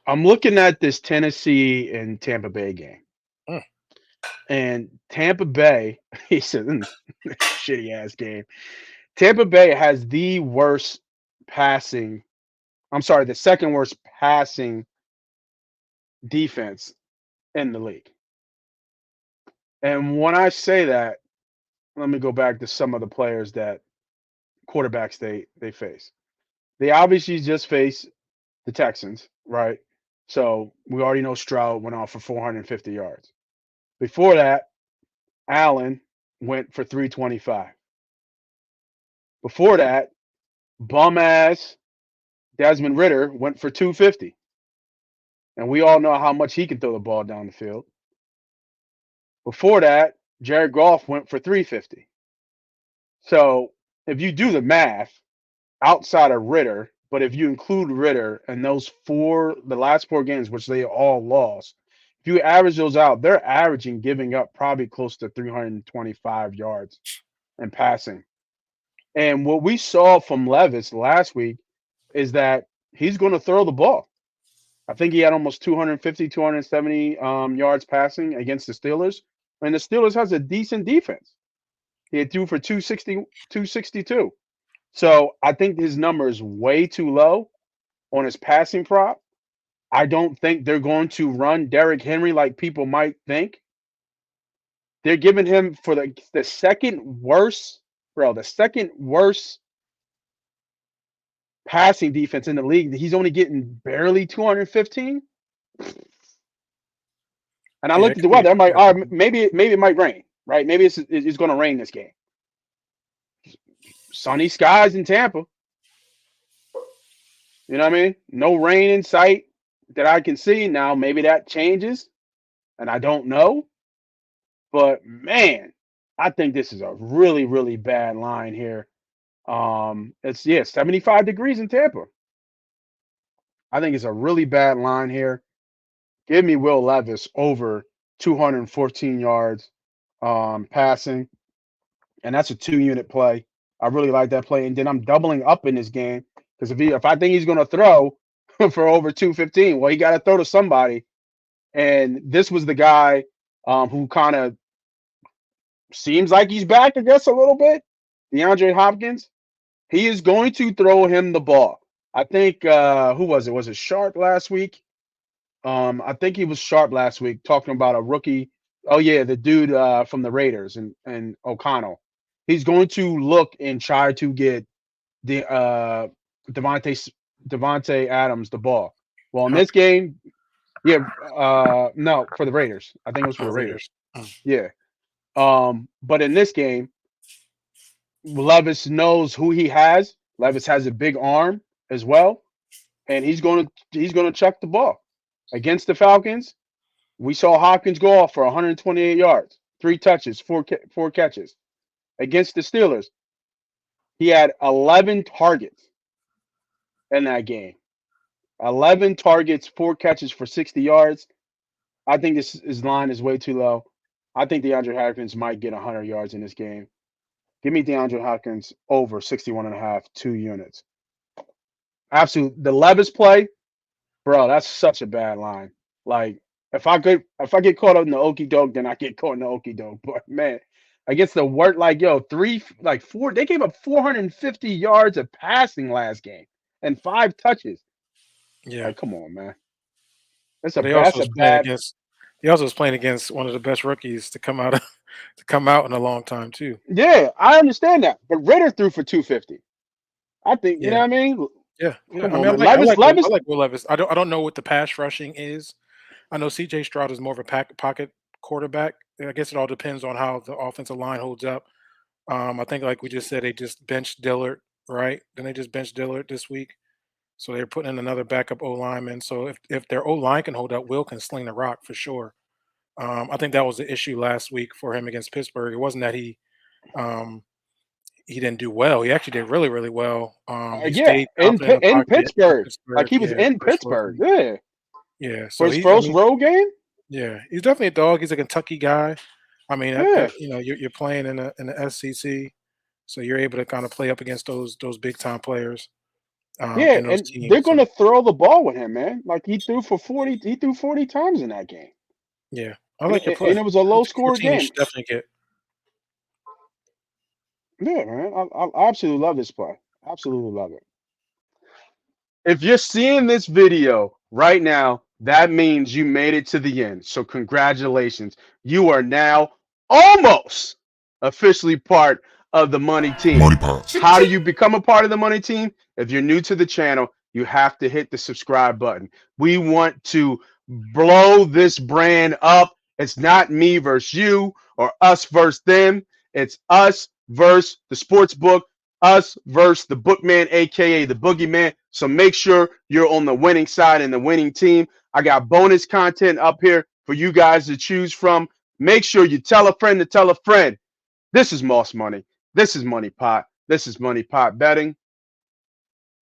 I'm looking at this Tennessee and Tampa Bay game, Mm. and Tampa Bay, he said, shitty ass game. Tampa Bay has the worst passing. I'm sorry, the second worst passing defense in the league. And when I say that, let me go back to some of the players that quarterbacks they face. They obviously just face the Texans, right? So we already know Stroud went off for 450 yards. Before that, Allen went for 325. Before that, bum ass Desmond Ritter went for 250. And we all know how much he can throw the ball down the field. Before that, Jared Goff went for 350. So if you do the math, outside of Ritter, but if you include Ritter and the last four games, which they all lost, if you average those out, they're averaging giving up probably close to 325 yards in passing. And what we saw from Levis last week is that he's going to throw the ball. I think he had almost 250, 270 yards passing against the Steelers. And the Steelers has a decent defense. He had threw for 260, 262. So I think his number is way too low on his passing prop. I don't think they're going to run Derrick Henry like people might think. They're giving him for the second worst, bro, the second worst passing defense in the league. He's only getting barely 215. And I Yeah, looked it at the could be. weather. I'm like, all right, maybe it might rain, right? Maybe it's going to rain this game. Sunny skies in Tampa. You know what I mean? No rain in sight that I can see. Now maybe that changes, and I don't know. But man, I think this is a really, really bad line here. It's 75 degrees in Tampa. I think it's a really bad line here. Give me Will Levis over 214 yards passing, and that's a 2 unit play. I really like that play, and then I'm doubling up in this game because if I think he's going to throw for over 215, well, he got to throw to somebody, and this was the guy who kind of seems like he's back, I guess, a little bit. DeAndre Hopkins, he is going to throw him the ball. I think who was it? Was it Sharp last week? I think he was Sharp last week talking about a rookie. Oh yeah, the dude from the Raiders and O'Connell. He's going to look and try to get the Devontae Devontae Adams the ball. Well, in Huh? this game, yeah, no, for the Raiders. I think it was for Oh, the Raiders. Raiders. Yeah. But in this game, Levis knows who he has. Levis has a big arm as well, and he's gonna chuck the ball against the Falcons. We saw Hopkins go off for 128 yards, 3 touches, four catches. Against the Steelers, he had 11 targets in that game. 11 targets, 4 catches for 60 yards. I think his line is way too low. I think DeAndre Hopkins might get 100 yards in this game. Give me DeAndre Hopkins over 61 and a half, 2 units. Absolute. The Levis play, bro, that's such a bad line. Like, if I get caught up in the okey doke, then I get caught in the okey doke. But man, against the work, like yo, four, they gave up 450 yards of passing last game and 5 touches. Yeah, Like, come on, man. but That's a bad. he also was playing against one of the best rookies to come out to come out in a long time too. Yeah, I understand that. But Ritter threw for 250. I think you know Yeah, what I mean. yeah, yeah. Come I on, mean, man. Levis, I Levis. like Will Levis. I don't know what the pass rushing is. I know C.J. Stroud is more of a pocket quarterback. I guess it all depends on how the offensive line holds up. I think, like we just said, they just benched Dillard, right? Then they just benched Dillard this week. So they're putting in another backup O lineman. So if their O line can hold up, Will can sling the rock for sure. I think that was the issue last week for him against Pittsburgh. It wasn't that um, he didn't do well. He actually did really, really well. He Yeah, stayed confident in the In pocket in Pittsburgh, like Pittsburgh. he was Yeah, in first road Pittsburgh. game. Yeah, Yeah, for so his he. I first mean, road game. yeah, he's definitely a dog. He's a Kentucky guy. I mean, Yeah, you're playing in the SEC, so you're able to kind of play up against those big time players. Yeah, in those and they're teams. gonna So throw the ball with him, man. Like he threw 40 times in that game. yeah, I And like your it, play. and it was a low It's a score team you game. should definitely get. Yeah, man. I absolutely love this play. Absolutely love it. If you're seeing this video right now, that means you made it to the end. So congratulations. You are now almost officially part of the money team. MoneyPot. How do you become a part of the money team? If you're new to the channel, you have to hit the subscribe button. We want to blow this brand up. It's not me versus you or us versus them. It's us versus the sports book, us versus the bookman, aka the boogeyman. So make sure you're on the winning side and the winning team. I got bonus content up here for you guys to choose from. Make sure you tell a friend to tell a friend. This is Moss Money. This is Money Pot. This is Money Pot Betting.